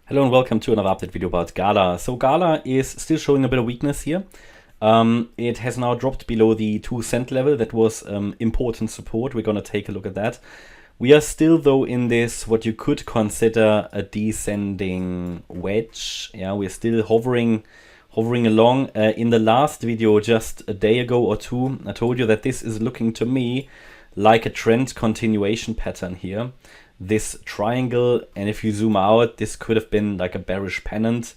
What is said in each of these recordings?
Hello and welcome to another update video about GALA. So GALA is still showing a bit of weakness here. It has now dropped below the 2 cent level. That was important support. We're going to take a look at that. We are still though in this what you could consider a descending wedge. Yeah, we're still hovering along. In the last video just a day ago or two, I told you that this is looking to me like a trend continuation pattern here. This triangle, and if you zoom out, this could have been like a bearish pennant.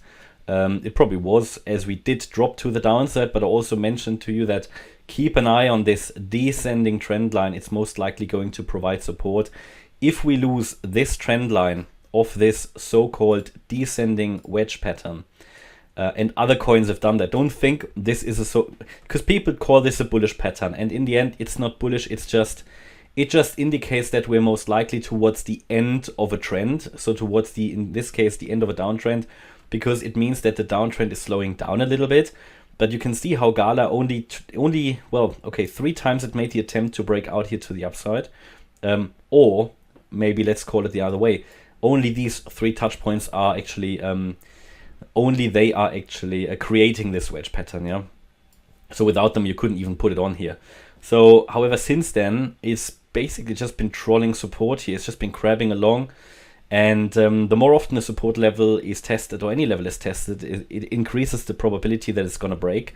It probably was, as we did drop to the downside, but I also mentioned to you that keep an eye on this descending trend line. It's most likely going to provide support. If we lose this trend line of this so-called descending wedge pattern, and other coins have done that, don't think this is because people call this a bullish pattern, and in the end it's not bullish. It just indicates that we're most likely towards the end of a trend. So towards in this case, the end of a downtrend, because it means that the downtrend is slowing down a little bit. But you can see how GALA three times it made the attempt to break out here to the upside. Or maybe let's call it the other way. Only these three touch points are actually, creating this wedge pattern, yeah? So without them, you couldn't even put it on here. So, however, since then, it's basically just been trolling support here. It's just been crabbing along. And the more often the support level is tested, or any level is tested, it increases the probability that it's going to break.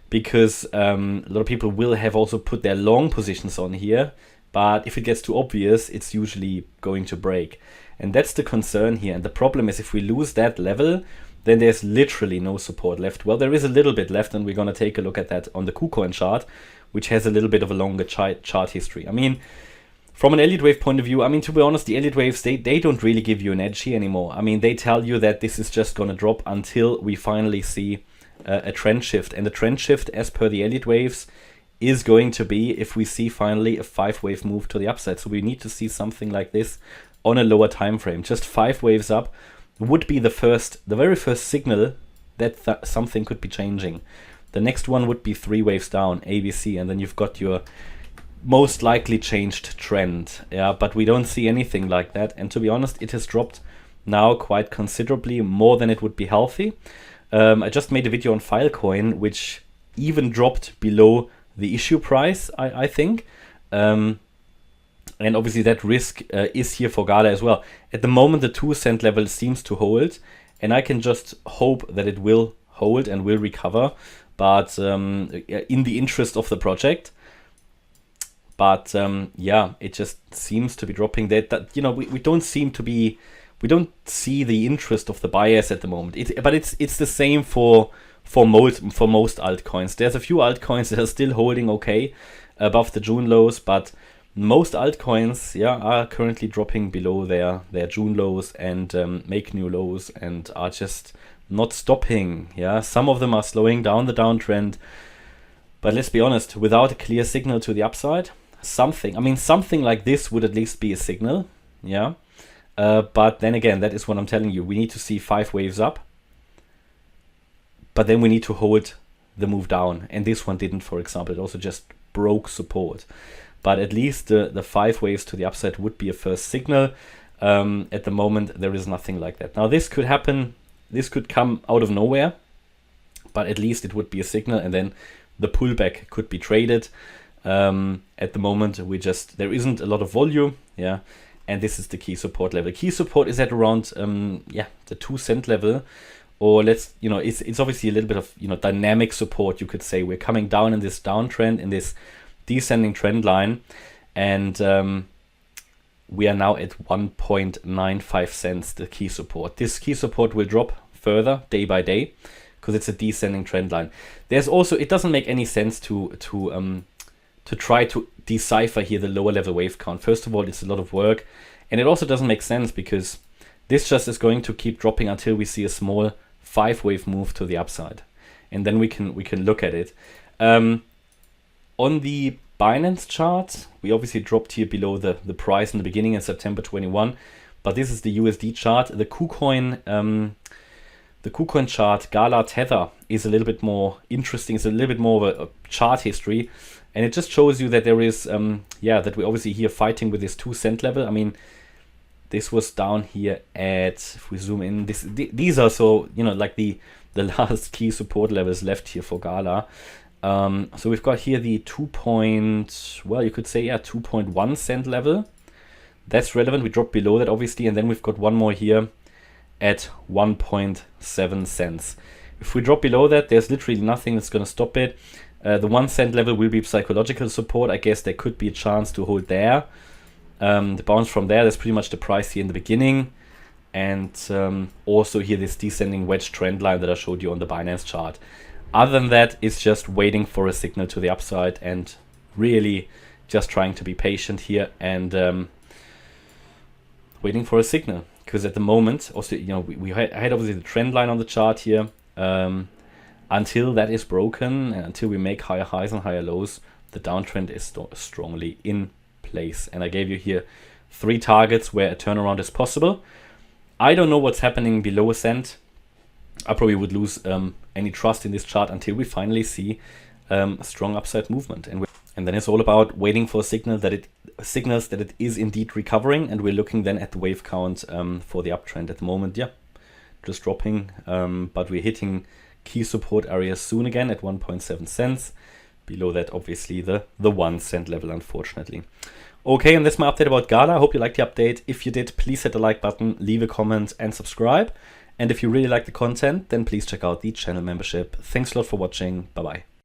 Because a lot of people will have also put their long positions on here. But if it gets too obvious, it's usually going to break. And that's the concern here. And the problem is if we lose that level, then there's literally no support left. Well, there is a little bit left, and we're going to take a look at that on the Kucoin chart, which has a little bit of a longer chart history. I mean, from an Elliott wave point of view, I mean, to be honest, the Elliott waves, they don't really give you an edge here anymore. I mean, they tell you that this is just going to drop until we finally see a trend shift. And the trend shift, as per the Elliott waves, is going to be if we see finally a 5-wave move to the upside. So we need to see something like this on a lower time frame. Just 5 waves up would be the very first signal that something could be changing. The next one would be 3 waves down, ABC, and then you've got your most likely changed trend. Yeah, but we don't see anything like that. And to be honest, it has dropped now quite considerably, more than it would be healthy. I just made a video on Filecoin, which even dropped below the issue price, I think. And obviously that risk is here for GALA as well. At the moment, the 2 cent level seems to hold, and I can just hope that it will hold and will recover, but in the interest of the project. But yeah, it just seems to be dropping. That we don't see the interest of the buyers at the moment. But it's the same for most altcoins. There's a few altcoins that are still holding okay above the June lows, but most altcoins, are currently dropping below their June lows and make new lows and are just not stopping. Yeah, some of them are slowing down the downtrend, but let's be honest, without a clear signal to the upside, something like this would at least be a signal. Yeah, but then again, that is what I'm telling you. We need to see 5 waves up, but then we need to hold the move down, and this one didn't, for example. It also just broke support. But at least the 5 waves to the upside would be a first signal. At the moment, there is nothing like that. Now, this could happen. This could come out of nowhere, but at least it would be a signal, and then the pullback could be traded. At the moment, there isn't a lot of volume, and this is the key support level. Key support is at around the 2 cent level, or it's obviously a little bit of dynamic support, you could say. We're coming down in this downtrend, in this descending trend line, and we are now at 1.95 cents, the key support. This key support will drop further day by day because it's a descending trend line. There's also, it doesn't make any sense to try to decipher here the lower level wave count. First of all, it's a lot of work, and it also doesn't make sense because this just is going to keep dropping until we see a small 5-wave move to the upside, and then we can look at it. On the Binance chart, we obviously dropped here below the price in the beginning in September 21, but this is the USD chart. The Kucoin chart, GALA Tether, is a little bit more interesting. It's a little bit more of a chart history, and it just shows you that there is, that we're obviously here fighting with this 2 cent level. I mean, This was down here at, if we zoom in, these are, so, you know, like the last key support levels left here for GALA. So we've got here the 2.1 cent level. That's relevant. We dropped below that, obviously, and then we've got one more here at 1.7 cents. If we drop below that, there's literally nothing that's going to stop it. The 1 cent level will be psychological support. I guess there could be a chance to hold there. The bounce from there, that's pretty much the price here in the beginning. And also here this descending wedge trend line that I showed you on the Binance chart. Other than that, it's just waiting for a signal to the upside and really just trying to be patient here and waiting for a signal. Because at the moment, also, you know, we had obviously the trend line on the chart here. Until that is broken and until we make higher highs and higher lows, the downtrend is strongly in place. And I gave you here 3 targets where a turnaround is possible. I don't know what's happening below a cent. I probably would lose any trust in this chart until we finally see a strong upside movement. And then it's all about waiting for a signal that it signals that it is indeed recovering. And we're looking then at the wave count for the uptrend. At the moment, yeah, just dropping, but we're hitting key support areas soon again at 1.7 cents. Below that, obviously, the 1 cent level, unfortunately. Okay, and that's my update about GALA. I hope you liked the update. If you did, please hit the like button, leave a comment, and subscribe. And if you really like the content, then please check out the channel membership. Thanks a lot for watching. Bye-bye.